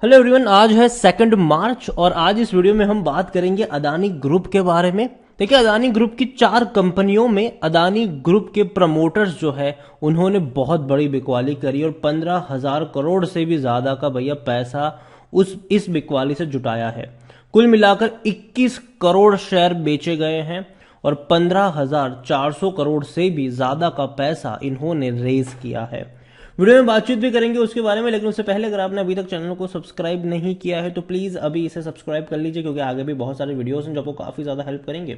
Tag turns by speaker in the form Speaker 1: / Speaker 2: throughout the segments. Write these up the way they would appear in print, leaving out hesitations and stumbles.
Speaker 1: Hello everyone, आज है 2 मार्च और आज इस वीडियो में हम बात करेंगे अदानी ग्रुप के बारे में। देखिए, अदानी ग्रुप की 4 कंपनियों में अदानी ग्रुप के प्रमोटर्स जो है उन्होंने बहुत बड़ी बिकवाली करी और 15,000 करोड़ से भी ज्यादा का भैया पैसा इस बिकवाली से जुटाया है। कुल मिलाकर 21 करोड़ शेयर बेचे गए हैं और 15,400 करोड़ से भी ज्यादा का पैसा इन्होंने रेज किया है। वीडियो में बातचीत भी करेंगे उसके बारे में, लेकिन उससे पहले अगर आपने अभी तक चैनल को सब्सक्राइब नहीं किया है तो प्लीज अभी इसे सब्सक्राइब कर लीजिए, क्योंकि आगे भी बहुत सारे वीडियोस हैं जो आपको काफी ज्यादा हेल्प करेंगे।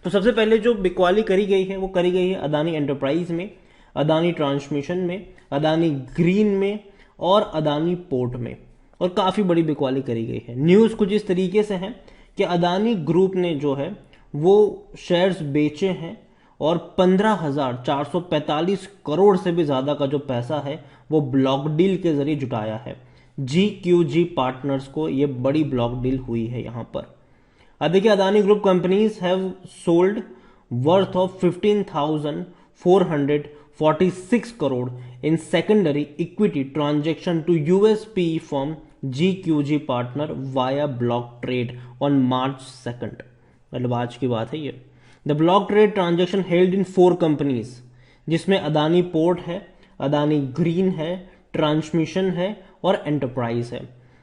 Speaker 1: तो सबसे पहले जो बिकवाली करी गई है वो करी गई है अदानी एंटरप्राइज में, अदानी ट्रांसमिशन में, अदानी ग्रीन में और अदानी पोर्ट में, और काफी बड़ी बिकवाली करी गई है। न्यूज कुछ इस तरीके से है कि अदानी ग्रुप ने जो है वो शेयर्स बेचे हैं और 15,445 करोड़ से भी ज्यादा का जो पैसा है वो ब्लॉक डील के जरिए जुटाया है। GQG पार्टनर्स को ये बड़ी ब्लॉक डील हुई है यहां पर। अब देखिए, Adani group companies have sold worth of 15,446 crore in secondary equity transaction to USPE firm GQG partner via block trade on March 2, मतलब आज की बात है ये। The block trade transaction held in 4 companies, जिसमें अदानी पोर्ट है, अदानी ग्रीन है, ट्रांसमिशन है और एंटरप्राइज है।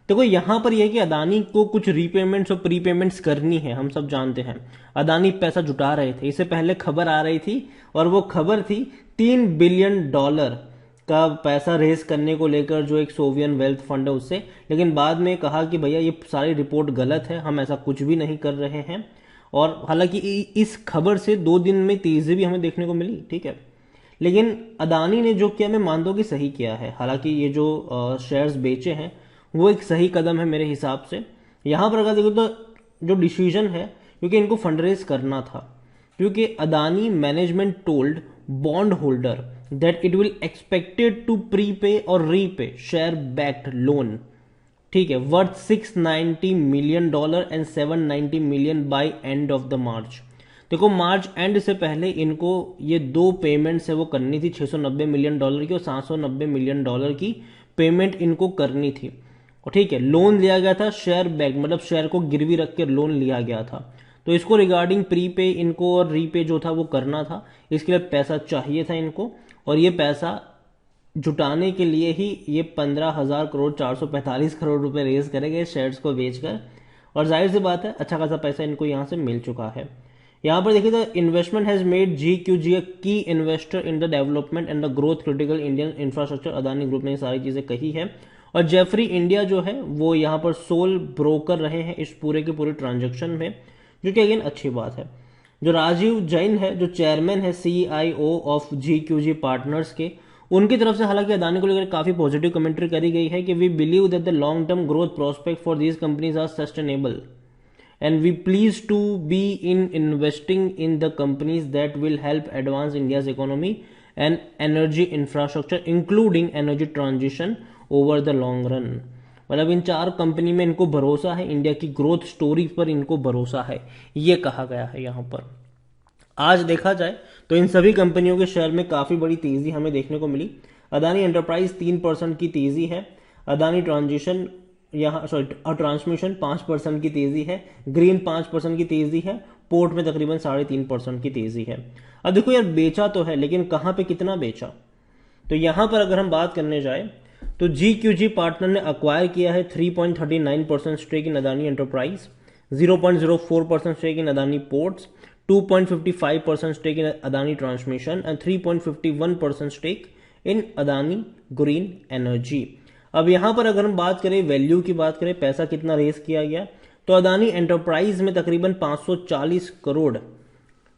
Speaker 1: देखो, यहां पर यह है कि अदानी को कुछ रीपेमेंट्स और प्रीपेमेंट्स करनी है। हम सब जानते हैं अदानी पैसा जुटा रहे थे, इससे पहले खबर आ रही थी और वो खबर थी $3 बिलियन का पैसा रेज करने को लेकर, जो एक सोवियन वेल्थ फंड है उससे। लेकिन बाद में कहा कि भैया ये सारी रिपोर्ट गलत है, हम ऐसा कुछ भी नहीं कर रहे हैं। और हालांकि इस खबर से 2 दिन में तेजी भी हमें देखने को मिली, ठीक है। लेकिन अदानी ने जो किया मैं मानता हूं कि सही किया है। हालांकि ये जो शेयर्स बेचे हैं वो एक सही कदम है मेरे हिसाब से। यहां पर अगर देखो तो जो डिसीजन है, क्योंकि इनको फंडरेज करना था, क्योंकि Adani management told bond holder that it will expected to prepay और रीपे शेयर बैक्ड लोन, ठीक है, worth $690 million and $790 million by end of the March. देखो, मार्च एंड से पहले इनको ये 2 पेमेंट्स है वो करनी थी, $690 मिलियन की और $790 मिलियन की पेमेंट इनको करनी थी। और ठीक है, लोन लिया गया था शेयर बैक, मतलब शेयर को गिरवी रख के लोन लिया गया था। तो इसको रिगार्डिंग प्रीपे इनको और रीपे जो था वो करना था, इसके लिए पैसा चाहिए था इनको। और ये पैसा जुटाने के लिए ही ये 15,000 करोड़ 445 करोड़ रुपए रेज करे गए शेयर्स को बेचकर। और जाहिर सी बात है अच्छा खासा पैसा इनको यहां से मिल चुका है। यहां पर देखिए, the investment has made GQG अ की investor in the development and the growth critical Indian infrastructure. Adani group ने ये सारी चीजें कही है। और जेफरी इंडिया जो है वो यहां पर सोल ब्रोकर रहे हैं इस पूरे के पूरे ट्रांजेक्शन में, जो कि अगेन अच्छी बात है। जो राजीव जैन है, जो चेयरमैन है CIO ऑफ GQG पार्टनर्स के, उनकी तरफ से हालांकि अदानी को लेकर काफी पॉजिटिव कमेंट्री करी गई है कि we believe that the long term growth prospect for these companies are sustainable and we please to be in investing in the companies that will help advance India's economy and energy infrastructure including energy transition over the long run. मतलब इन 4 company में इनको भरोसा है, India की growth story पर इनको भरोसा है, ये कहा गया है यहां पर। आज देखा जाए तो इन सभी कंपनियों के शेयर में काफी बड़ी तेजी हमें देखने को मिली। अदानी एंटरप्राइज 3% की तेजी है, अदानी ट्रांजिशन ट्रांसमिशन 5% की तेजी है, ग्रीन 5% की तेजी है, पोर्ट में तकरीबन 3.5% की तेजी है। अब देखो यार, बेचा तो है लेकिन कहां पे कितना बेचा, तो यहां पर अगर हम बात करने जाए तो GQG पार्टनर ने अक्वायर किया है 3.39% stake in Adani enterprise, 0.04% stake in Adani ports, 2.55% stake in Adani transmission and 3.51% stake in Adani green energy. अब यहां पर अगर हम बात करें वैल्यू की, बात करें पैसा कितना रेस किया गया, तो अदानी एंटरप्राइज में तकरीबन 540 करोड़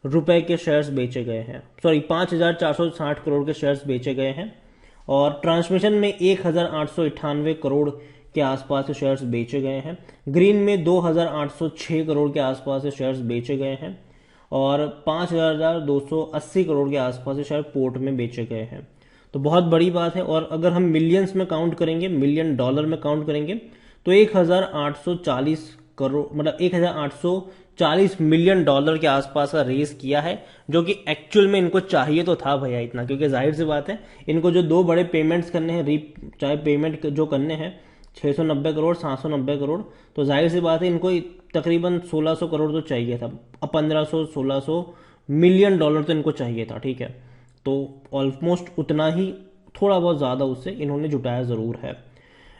Speaker 1: रुपए के शेयर्स बेचे गए हैं, 5,460 करोड़ के शेयर्स बेचे गए हैं। और ट्रांसमिशन में 1,898 करोड़ के आसपास से शेयर्स बेचे गए हैं, ग्रीन में 2,806 करोड़ के आसपास से शेयर्स बेचे गए हैं और 5,280 करोड़ के आसपास से शेयर पोर्ट में बेचे गए हैं। तो बहुत बड़ी बात है। और अगर हम मिलियंस में काउंट करेंगे, मिलियन डॉलर में काउंट करेंगे, तो 1,840 करोड़, मतलब 1,840 मिलियन डॉलर के आसपास का रेस किया है, जो कि एक्चुअल में इनको चाहिए तो था भैया इतना, क्योंकि जाहिर सी बात है इनको जो 2 बड़े पेमेंट्स करने हैं, चाहे पेमेंट जो करने हैं 690 करोड़, 790 करोड़, तो जाहिर सी बात है इनको तकरीबन 1600 करोड़ तो चाहिए था। अब 1500-1600 मिलियन डॉलर तो इनको चाहिए था, ठीक है। तो ऑलमोस्ट उतना ही, थोड़ा बहुत ज़्यादा उससे इन्होंने जुटाया ज़रूर है।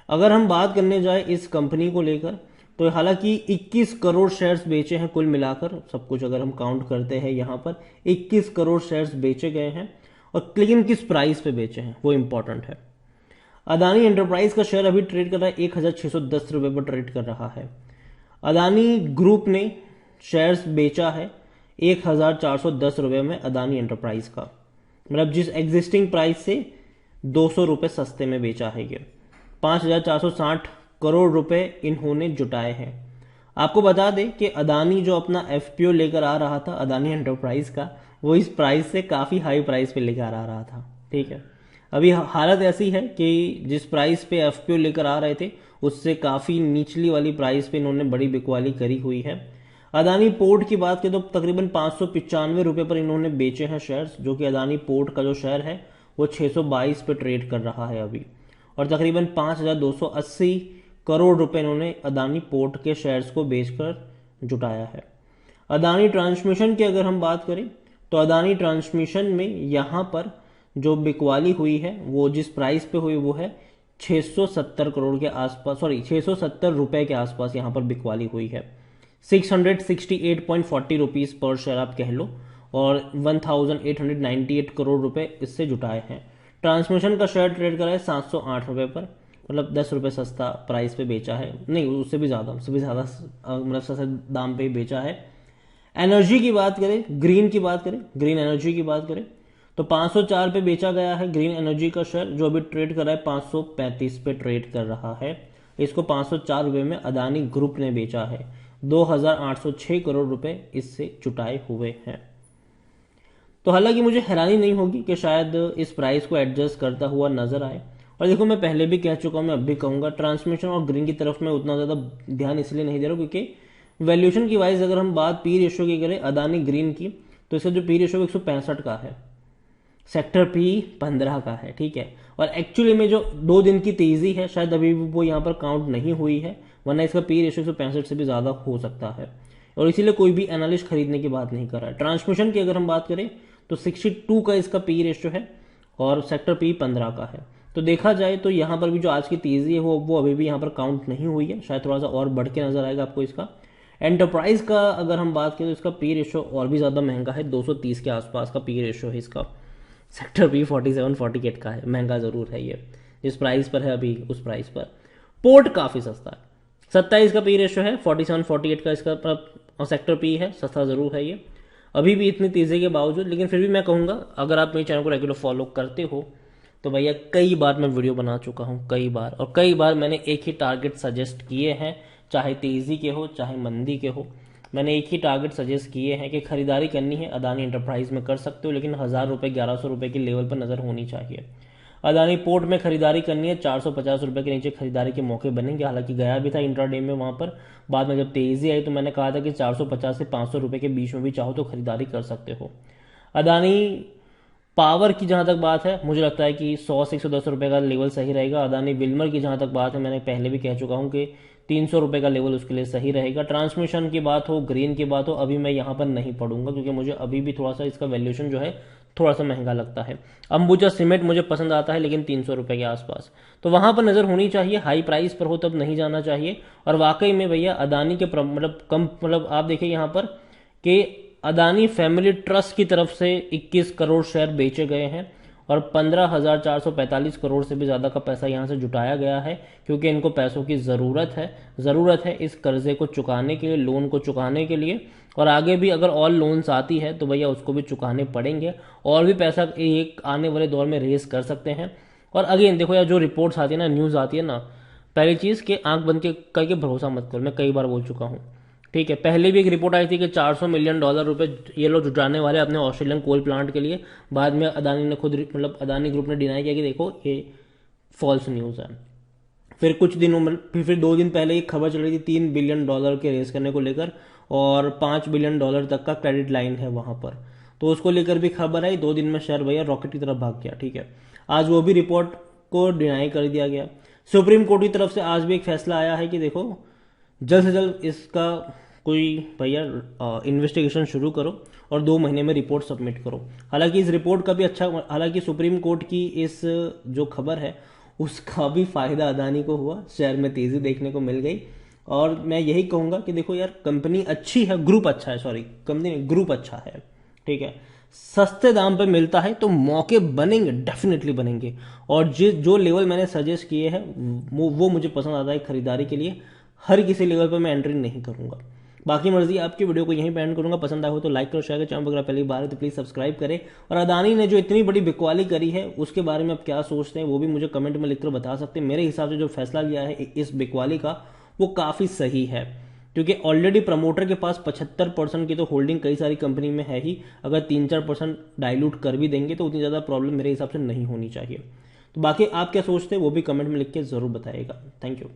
Speaker 1: अगर हम बात करने जाए इस कंपनी को लेकर, तो हालांकि 21 करोड़ शेयर्स बेचे हैं कुल मिलाकर, सब कुछ अगर हम काउंट करते हैं यहाँ पर 21 करोड़ शेयर्स बेचे गए हैं, और लेकिन किस प्राइस पे बेचे हैं वो इंपॉर्टेंट है। अदानी एंटरप्राइज का शेयर अभी ट्रेड कर रहा है 1610 रुपये पर ट्रेड कर रहा है। अदानी ग्रुप ने शेयर्स बेचा है 1410 रुपये में अदानी एंटरप्राइज का, मतलब जिस एग्जिस्टिंग प्राइस से 200 रुपये सस्ते में बेचा है ये। 5460 करोड़ रुपए इन्होंने जुटाए हैं। आपको बता दें कि अदानी जो अपना एफपीओ लेकर आ रहा था अदानी एंटरप्राइज का, वो इस प्राइस से काफ़ी हाई प्राइस पे लेकर आ रहा था, ठीक है। अभी हालत ऐसी है कि जिस प्राइस पे एफपीओ लेकर आ रहे थे उससे काफ़ी निचली वाली प्राइस पे इन्होंने बड़ी बिकवाली करी हुई है। अदानी पोर्ट की बात करें तो तकरीबन 595 रुपये पर इन्होंने बेचे हैं शेयर्स, जो कि अदानी पोर्ट का जो शेयर है वो 622 पे ट्रेड कर रहा है अभी, और तकरीबन 5280 करोड़ रुपए इन्होंने अदानी पोर्ट के शेयर्स को बेचकर जुटाया है। अदानी ट्रांसमिशन की अगर हम बात करें तो अदानी ट्रांसमिशन में यहाँ पर जो बिकवाली हुई है वो जिस प्राइस पे हुई वो है 670 करोड़ के आसपास, सॉरी 670 रुपए के आसपास यहाँ पर बिकवाली हुई है। 668.40 रुपीज़ पर शेयर आप कह लो, और 1898 करोड़ रुपए इससे जुटाए हैं। ट्रांसमिशन का शेयर ट्रेड करा है 708 रुपये पर, मतलब 10 रुपये सस्ता प्राइस पे बेचा है, नहीं उससे भी ज़्यादा मतलब सस्ते दाम पे बेचा है। एनर्जी की बात करें, ग्रीन की बात करें, ग्रीन एनर्जी की बात करें तो 504 पे बेचा गया है ग्रीन एनर्जी का शेयर, जो अभी ट्रेड कर रहा है 535 पे ट्रेड कर रहा है। इसको 504 रुपये में अदानी ग्रुप ने बेचा है। 2806 करोड़ रुपए इससे जुटाए हुए हैं। तो हालांकि मुझे हैरानी नहीं होगी कि शायद इस प्राइस को एडजस्ट करता हुआ नजर आए। और देखो मैं पहले भी कह चुका हूं, मैं अब भी कहूंगा, ट्रांसमिशन और ग्रीन की तरफ मैं उतना ज़्यादा ध्यान इसलिए नहीं दे रहा हूं क्योंकि वैल्यूएशन की वाइज अगर हम बात पी रेशो की करें अदानी ग्रीन की, तो इसका जो पी रेशो 165 का है, सेक्टर पी 15 का है, ठीक है। और एक्चुअली में जो 2 दिन की तेजी है शायद अभी वो यहाँ पर काउंट नहीं हुई है, वरना इसका पी रेशो 165 से भी ज़्यादा हो सकता है, और इसीलिए कोई भी एनालिस्ट खरीदने की बात नहीं कर रहा है। ट्रांसमिशन की अगर हम बात करें तो 62 का इसका पी रेशो है और सेक्टर पी 15 का है। तो देखा जाए तो यहाँ पर भी जो आज की तेजी है वो अभी भी यहाँ पर काउंट नहीं हुई है, शायद थोड़ा सा और बढ़ के नजर आएगा आपको इसका। एंटरप्राइज का अगर हम बात करें तो इसका पी रेशो और भी ज़्यादा महंगा है, 230 के आसपास का पी रेशो है इसका। सेक्टर पी 47-48 का है, महंगा ज़रूर है ये, जिस प्राइस पर है अभी उस प्राइस पर। पोर्ट काफ़ी सस्ता है, 27 का पी रेशो है, 47-48 का इसका और सेक्टर पी है, सस्ता ज़रूर है ये अभी भी इतनी तेज़ी के बावजूद। लेकिन फिर भी मैं कहूँगा अगर आप मेरे चैनल को रेगुलर फॉलो करते हो तो भैया कई बार मैं वीडियो बना चुका हूँ, कई बार, और कई बार मैंने एक ही टारगेट सजेस्ट किए हैं, चाहे तेज़ी के हो चाहे मंदी के हो। मैंने एक ही टारगेट सजेस्ट किए हैं कि खरीदारी करनी है अदानी एंटरप्राइज में कर सकते हो, लेकिन 1000 रुपये 1100 रुपये के लेवल पर नज़र होनी चाहिए। अदानी पोर्ट में खरीदारी करनी है, 450 रुपये के नीचे खरीदारी के मौके बनेंगे। हालांकि गया भी था इंट्राडे में वहाँ पर, बाद में जब तेज़ी आई तो मैंने कहा था कि 450 से 500 रुपये के बीच में भी चाहो तो खरीदारी कर सकते हो। अदानी पावर की जहाँ तक बात है मुझे लगता है कि 100 से 110 रुपये का लेवल सही रहेगा। अदानी विल्मर की जहाँ तक बात है मैंने पहले भी कह चुका हूँ कि 300 रुपये का लेवल उसके लिए सही रहेगा। ट्रांसमिशन की बात हो, ग्रीन की बात हो, अभी मैं यहाँ पर नहीं पढ़ूंगा क्योंकि मुझे अभी भी थोड़ा सा इसका वैल्यूएशन जो है थोड़ा सा महंगा लगता है। अंबुजा सीमेंट मुझे पसंद आता है लेकिन 300 रुपये के आसपास, तो वहाँ पर नज़र होनी चाहिए। हाई प्राइस पर हो तब नहीं जाना चाहिए। और वाकई में भैया अदानी के मतलब आप देखिए यहाँ पर कि अदानी फैमिली ट्रस्ट की तरफ से 21 करोड़ शेयर बेचे गए हैं और 15,445 करोड़ से भी ज़्यादा का पैसा यहाँ से जुटाया गया है, क्योंकि इनको पैसों की ज़रूरत है इस कर्जे को चुकाने के लिए, लोन को चुकाने के लिए। और आगे भी अगर और लोन्स आती है तो भैया उसको भी चुकाने पड़ेंगे, और भी पैसा एक आने वाले दौर में रेस कर सकते हैं। और अगेन देखो यार, जो रिपोर्ट्स आती है ना, न्यूज़ आती है ना, पहली चीज़ कि आंख बंद के करके भरोसा मत करो, मैं कई बार बोल चुका हूँ, ठीक है। पहले भी एक रिपोर्ट आई थी कि 400 मिलियन डॉलर रुपए ये लोग जुटाने वाले अपने ऑस्ट्रेलियन कोल प्लांट के लिए। बाद में अदानी ने खुद अदानी ग्रुप ने डिनाई किया कि देखो ये फॉल्स न्यूज़ है। फिर कुछ दिनों में फिर 2 दिन पहले एक खबर चल रही थी 3 बिलियन डॉलर के रेस करने को लेकर, और 5 बिलियन डॉलर तक का क्रेडिट लाइन है वहां पर, तो उसको लेकर भी खबर आई। 2 दिन में शेयर भैया रॉकेट की तरफ भाग गया, ठीक है। आज वो भी रिपोर्ट को डिनाई कर दिया गया। सुप्रीम कोर्ट की तरफ से आज भी एक फैसला आया है कि देखो जल्द से जल्द इसका कोई भैया इन्वेस्टिगेशन शुरू करो और 2 महीने में रिपोर्ट सबमिट करो। हालांकि इस रिपोर्ट का भी अच्छा, हालांकि सुप्रीम कोर्ट की इस जो खबर है उसका भी फायदा अदानी को हुआ, शेयर में तेजी देखने को मिल गई। और मैं यही कहूंगा कि देखो यार कंपनी अच्छी है, ग्रुप अच्छा है, सॉरी कंपनी ग्रुप अच्छा है, ठीक है, सस्ते दाम पे मिलता है तो मौके बनेंगे, डेफिनेटली बनेंगे। और जो लेवल मैंने सजेस्ट किए हैं वो मुझे पसंद आता है खरीदारी के लिए। हर किसी लेवल पर मैं एंट्री नहीं करूंगा। बाकी मर्जी आपकी, वीडियो को यहीं पे एंड करूंगा। पसंद आए हो तो लाइक करो, शेयर करो, चैनल पर पहली बार है तो प्लीज सब्सक्राइब करें। और अदानी ने जो इतनी बड़ी बिकवाली करी है उसके बारे में आप क्या सोचते हैं वो भी मुझे कमेंट में लिखकर बता सकते हैं। मेरे हिसाब से जो फैसला लिया है इस बिकवाली का वो काफी सही है, क्योंकि ऑलरेडी प्रमोटर के पास 75% की तो होल्डिंग कई सारी कंपनी में है ही। अगर 3-4% डाइल्यूट कर भी देंगे तो उतनी ज़्यादा प्रॉब्लम मेरे हिसाब से नहीं होनी चाहिए। तो बाकी आप क्या सोचते हैं वो भी कमेंट में लिख के ज़रूर बताइएगा। Thank you.